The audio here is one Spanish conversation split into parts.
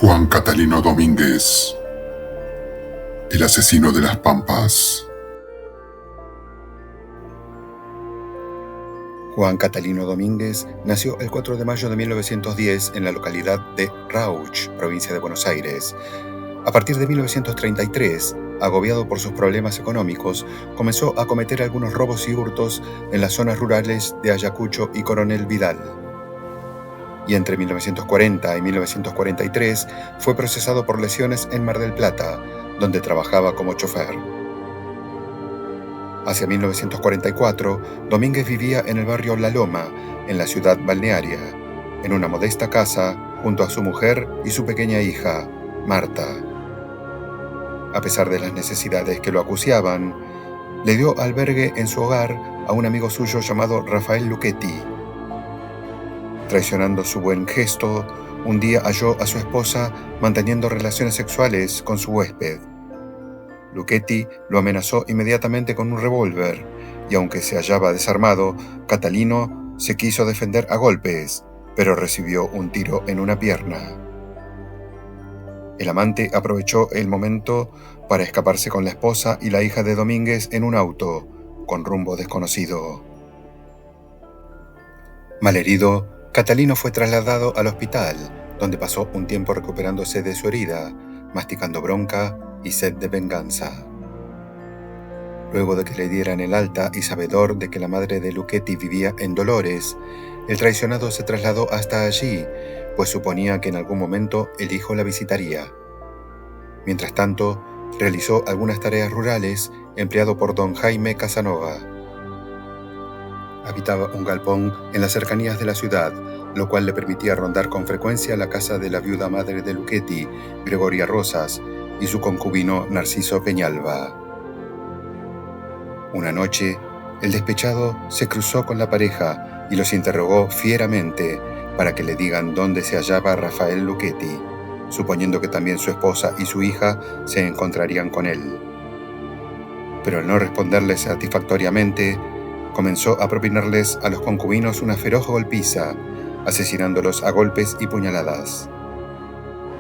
Juan Catalino Domínguez, el asesino de las Pampas. Juan Catalino Domínguez nació el 4 de mayo de 1910 en la localidad de Rauch, provincia de Buenos Aires. A partir de 1933, agobiado por sus problemas económicos, comenzó a cometer algunos robos y hurtos en las zonas rurales de Ayacucho y Coronel Vidal. Y entre 1940 y 1943 fue procesado por lesiones en Mar del Plata, donde trabajaba como chofer. Hacia 1944, Domínguez vivía en el barrio La Loma, en la ciudad balnearia, en una modesta casa junto a su mujer y su pequeña hija, Marta. A pesar de las necesidades que lo acuciaban, le dio albergue en su hogar a un amigo suyo llamado Rafael Luchetti. Traicionando su buen gesto, un día halló a su esposa manteniendo relaciones sexuales con su huésped. Luchetti lo amenazó inmediatamente con un revólver, y aunque se hallaba desarmado, Catalino se quiso defender a golpes, pero recibió un tiro en una pierna. El amante aprovechó el momento para escaparse con la esposa y la hija de Domínguez en un auto, con rumbo desconocido. Malherido, Catalino fue trasladado al hospital, donde pasó un tiempo recuperándose de su herida, masticando bronca y sed de venganza. Luego de que le dieran el alta y sabedor de que la madre de Luchetti vivía en Dolores, el traicionado se trasladó hasta allí, pues suponía que en algún momento el hijo la visitaría. Mientras tanto, realizó algunas tareas rurales empleado por don Jaime Casanova. Habitaba un galpón en las cercanías de la ciudad, lo cual le permitía rondar con frecuencia la casa de la viuda madre de Luchetti, Gregoria Rosas, y su concubino Narciso Peñalba. Una noche, el despechado se cruzó con la pareja y los interrogó fieramente para que le digan dónde se hallaba Rafael Luchetti, suponiendo que también su esposa y su hija se encontrarían con él. Pero al no responderle satisfactoriamente, comenzó a propinarles a los concubinos una feroz golpiza, asesinándolos a golpes y puñaladas.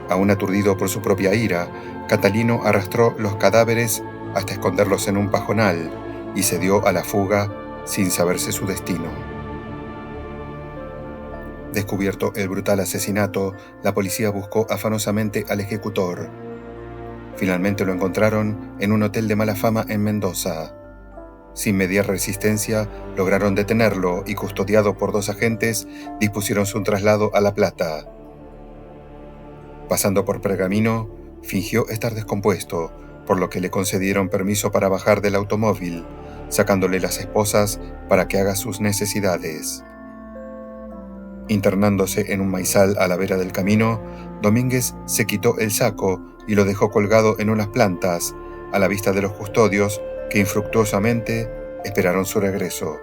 Aún aturdido por su propia ira, Catalino arrastró los cadáveres hasta esconderlos en un pajonal y se dio a la fuga sin saberse su destino. Descubierto el brutal asesinato, la policía buscó afanosamente al ejecutor. Finalmente lo encontraron en un hotel de mala fama en Mendoza. Sin mediar resistencia, lograron detenerlo y, custodiado por 2 agentes, dispusieron su traslado a La Plata. Pasando por Pergamino, fingió estar descompuesto, por lo que le concedieron permiso para bajar del automóvil, sacándole las esposas para que haga sus necesidades. Internándose en un maizal a la vera del camino, Domínguez se quitó el saco y lo dejó colgado en unas plantas, a la vista de los custodios, que infructuosamente esperaron su regreso.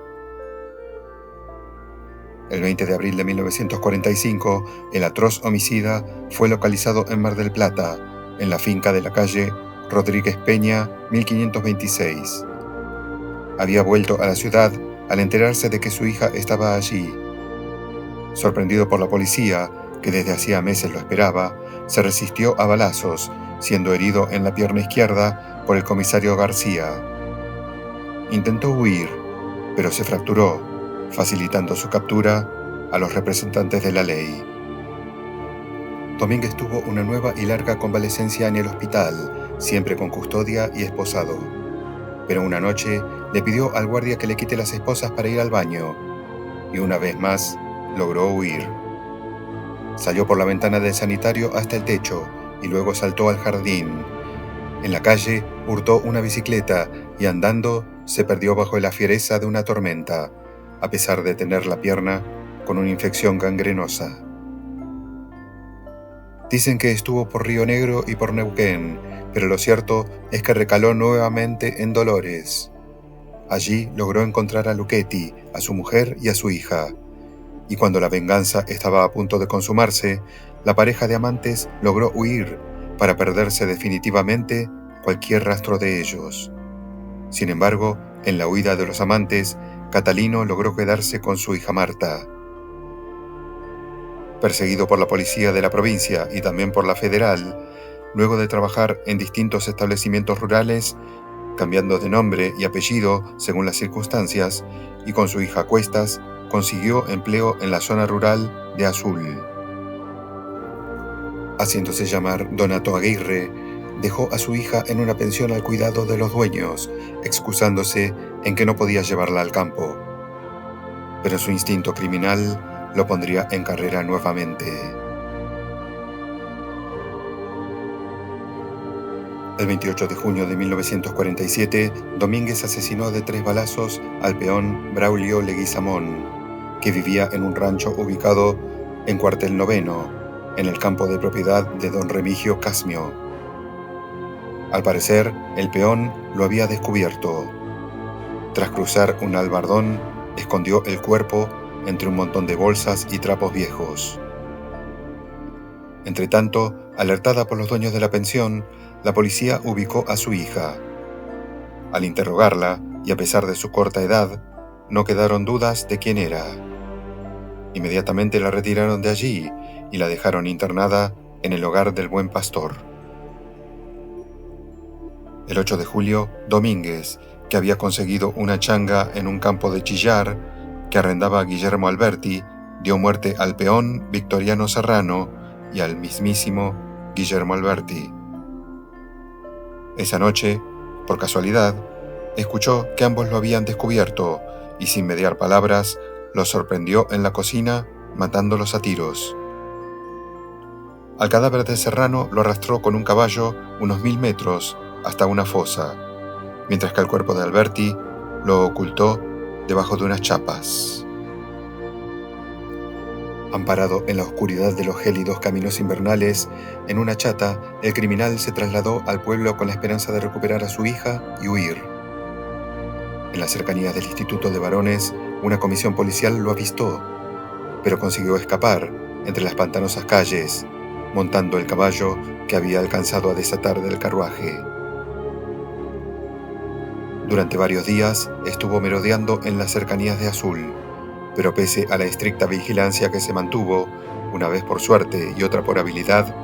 El 20 de abril de 1945, el atroz homicida fue localizado en Mar del Plata, en la finca de la calle Rodríguez Peña, 1526. Había vuelto a la ciudad al enterarse de que su hija estaba allí. Sorprendido por la policía, que desde hacía meses lo esperaba, se resistió a balazos, siendo herido en la pierna izquierda por el comisario García. Intentó huir, pero se fracturó, facilitando su captura a los representantes de la ley. Domínguez tuvo una nueva y larga convalecencia en el hospital, siempre con custodia y esposado. Pero una noche le pidió al guardia que le quite las esposas para ir al baño, y una vez más logró huir. Salió por la ventana del sanitario hasta el techo y luego saltó al jardín. En la calle hurtó una bicicleta y andando se perdió bajo la fiereza de una tormenta, a pesar de tener la pierna con una infección gangrenosa. Dicen que estuvo por Río Negro y por Neuquén, pero lo cierto es que recaló nuevamente en Dolores. Allí logró encontrar a Luchetti, a su mujer y a su hija. Y cuando la venganza estaba a punto de consumarse, la pareja de amantes logró huir para perderse definitivamente cualquier rastro de ellos. Sin embargo, en la huida de los amantes, Catalino logró quedarse con su hija Marta. Perseguido por la policía de la provincia y también por la federal, luego de trabajar en distintos establecimientos rurales, cambiando de nombre y apellido según las circunstancias, y con su hija a cuestas, consiguió empleo en la zona rural de Azul. Haciéndose llamar Donato Aguirre, dejó a su hija en una pensión al cuidado de los dueños, excusándose en que no podía llevarla al campo. Pero su instinto criminal lo pondría en carrera nuevamente. El 28 de junio de 1947, Domínguez asesinó de 3 balazos al peón Braulio Leguizamón, que vivía en un rancho ubicado en Cuartel Noveno, en el campo de propiedad de don Remigio Casmio. Al parecer, el peón lo había descubierto. Tras cruzar un albardón, escondió el cuerpo entre un montón de bolsas y trapos viejos. Entretanto, alertada por los dueños de la pensión, la policía ubicó a su hija. Al interrogarla, y a pesar de su corta edad, no quedaron dudas de quién era. Inmediatamente la retiraron de allí y la dejaron internada en el hogar del Buen Pastor. El 8 de julio, Domínguez, que había conseguido una changa en un campo de Chillar que arrendaba Guillermo Alberti, dio muerte al peón Victoriano Serrano y al mismísimo Guillermo Alberti. Esa noche, por casualidad, escuchó que ambos lo habían descubierto y sin mediar palabras, los sorprendió en la cocina matándolos a tiros. Al cadáver de Serrano lo arrastró con un caballo unos 1000 metros hasta una fosa, mientras que el cuerpo de Alberti lo ocultó debajo de unas chapas. Amparado en la oscuridad de los gélidos caminos invernales, en una chata, el criminal se trasladó al pueblo con la esperanza de recuperar a su hija y huir. En las cercanías del Instituto de Varones, una comisión policial lo avistó, pero consiguió escapar entre las pantanosas calles, montando el caballo que había alcanzado a desatar del carruaje. Durante varios días estuvo merodeando en las cercanías de Azul, pero pese a la estricta vigilancia que se mantuvo, una vez por suerte y otra por habilidad,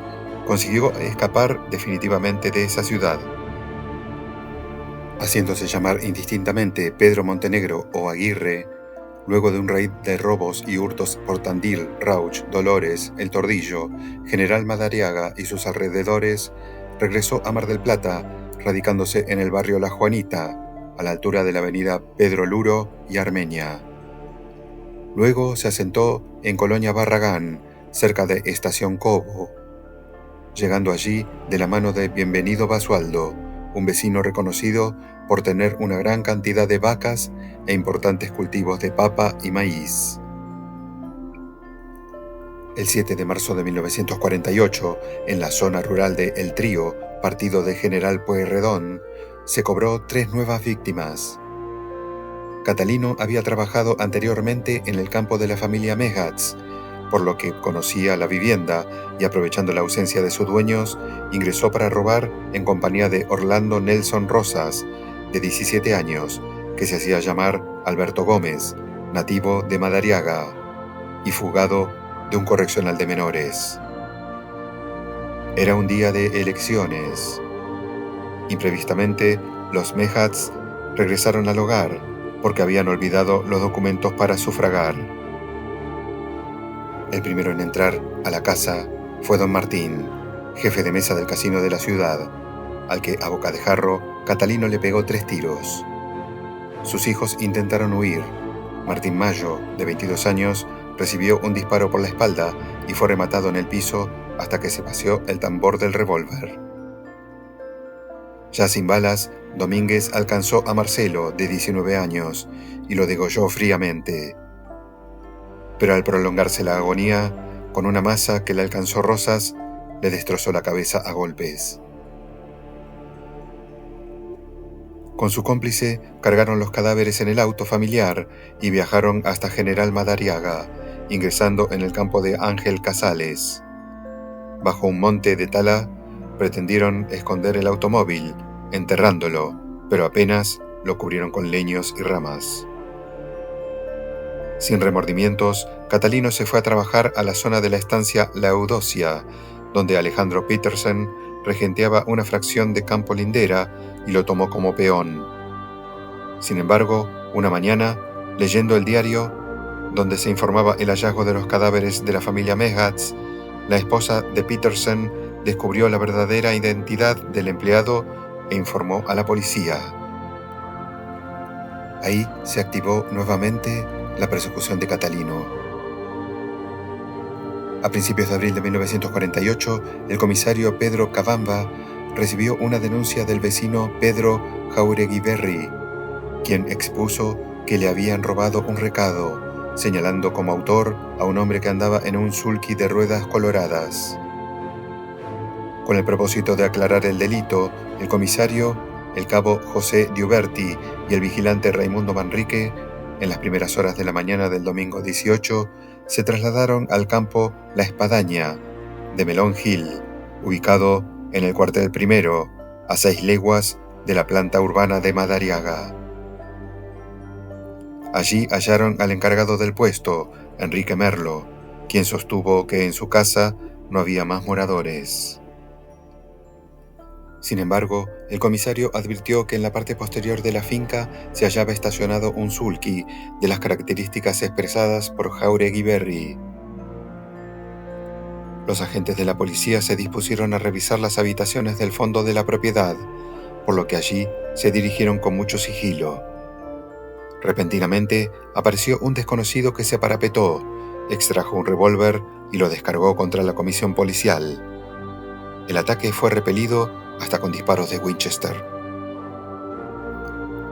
consiguió escapar definitivamente de esa ciudad. Haciéndose llamar indistintamente Pedro Montenegro o Aguirre, luego de un raid de robos y hurtos por Tandil, Rauch, Dolores, El Tordillo, General Madariaga y sus alrededores, regresó a Mar del Plata, radicándose en el barrio La Juanita, a la altura de la avenida Pedro Luro y Armenia. Luego se asentó en Colonia Barragán, cerca de Estación Cobo, llegando allí de la mano de Bienvenido Basualdo, un vecino reconocido por tener una gran cantidad de vacas e importantes cultivos de papa y maíz. El 7 de marzo de 1948, en la zona rural de El Trío, partido de General Pueyrredón, se cobró 3 nuevas víctimas. Catalino había trabajado anteriormente en el campo de la familia Megatz, por lo que conocía la vivienda y, aprovechando la ausencia de sus dueños, ingresó para robar en compañía de Orlando Nelson Rosas, de 17 años, que se hacía llamar Alberto Gómez, nativo de Madariaga y fugado de un correccional de menores. Era un día de elecciones. Imprevistamente, los Megatz regresaron al hogar porque habían olvidado los documentos para sufragar. El primero en entrar a la casa fue don Martín, jefe de mesa del casino de la ciudad, al que, a boca de jarro, Catalino le pegó 3 tiros. Sus hijos intentaron huir. Martín Mayo, de 22 años, recibió un disparo por la espalda y fue rematado en el piso hasta que se vació el tambor del revólver. Ya sin balas, Domínguez alcanzó a Marcelo, de 19 años, y lo degolló fríamente. Pero al prolongarse la agonía, con una masa que le alcanzó Rosas, le destrozó la cabeza a golpes. Con su cómplice, cargaron los cadáveres en el auto familiar y viajaron hasta General Madariaga, ingresando en el campo de Ángel Casales. Bajo un monte de tala, pretendieron esconder el automóvil, enterrándolo, pero apenas lo cubrieron con leños y ramas. Sin remordimientos, Catalino se fue a trabajar a la zona de la estancia La Eudocia, donde Alejandro Petersen regenteaba una fracción de campo lindera y lo tomó como peón. Sin embargo, una mañana, leyendo el diario, donde se informaba el hallazgo de los cadáveres de la familia Megatz, la esposa de Petersen descubrió la verdadera identidad del empleado e informó a la policía. Ahí se activó nuevamente la persecución de Catalino. A principios de abril de 1948, el comisario Pedro Cavamba recibió una denuncia del vecino Pedro Jaureguiberri, quien expuso que le habían robado un recado, señalando como autor a un hombre que andaba en un sulky de ruedas coloradas. Con el propósito de aclarar el delito, el comisario, el cabo José Diuberti y el vigilante Raimundo Manrique, en las primeras horas de la mañana del domingo 18, se trasladaron al campo La Espadaña de Melón Hill, ubicado en el cuartel primero, a 6 leguas de la planta urbana de Madariaga. Allí hallaron al encargado del puesto, Enrique Merlo, quien sostuvo que en su casa no había más moradores. Sin embargo, el comisario advirtió que en la parte posterior de la finca se hallaba estacionado un sulky de las características expresadas por Jaureguiberri. Los agentes de la policía se dispusieron a revisar las habitaciones del fondo de la propiedad, por lo que allí se dirigieron con mucho sigilo. Repentinamente apareció un desconocido que se parapetó, extrajo un revólver y lo descargó contra la comisión policial. El ataque fue repelido hasta con disparos de Winchester.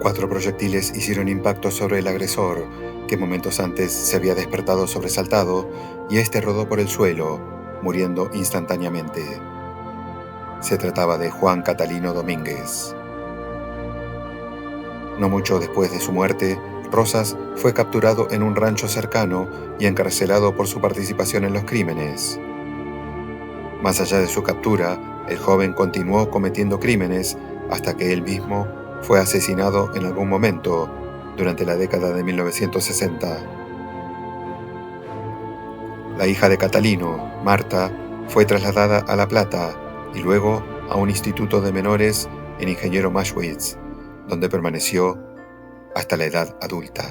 4 proyectiles hicieron impacto sobre el agresor, que momentos antes se había despertado sobresaltado, y este rodó por el suelo, muriendo instantáneamente. Se trataba de Juan Catalino Domínguez. No mucho después de su muerte, Rosas fue capturado en un rancho cercano y encarcelado por su participación en los crímenes. Más allá de su captura, el joven continuó cometiendo crímenes hasta que él mismo fue asesinado en algún momento durante la década de 1960. La hija de Catalino, Marta, fue trasladada a La Plata y luego a un instituto de menores en Ingeniero Maschwitz, donde permaneció hasta la edad adulta.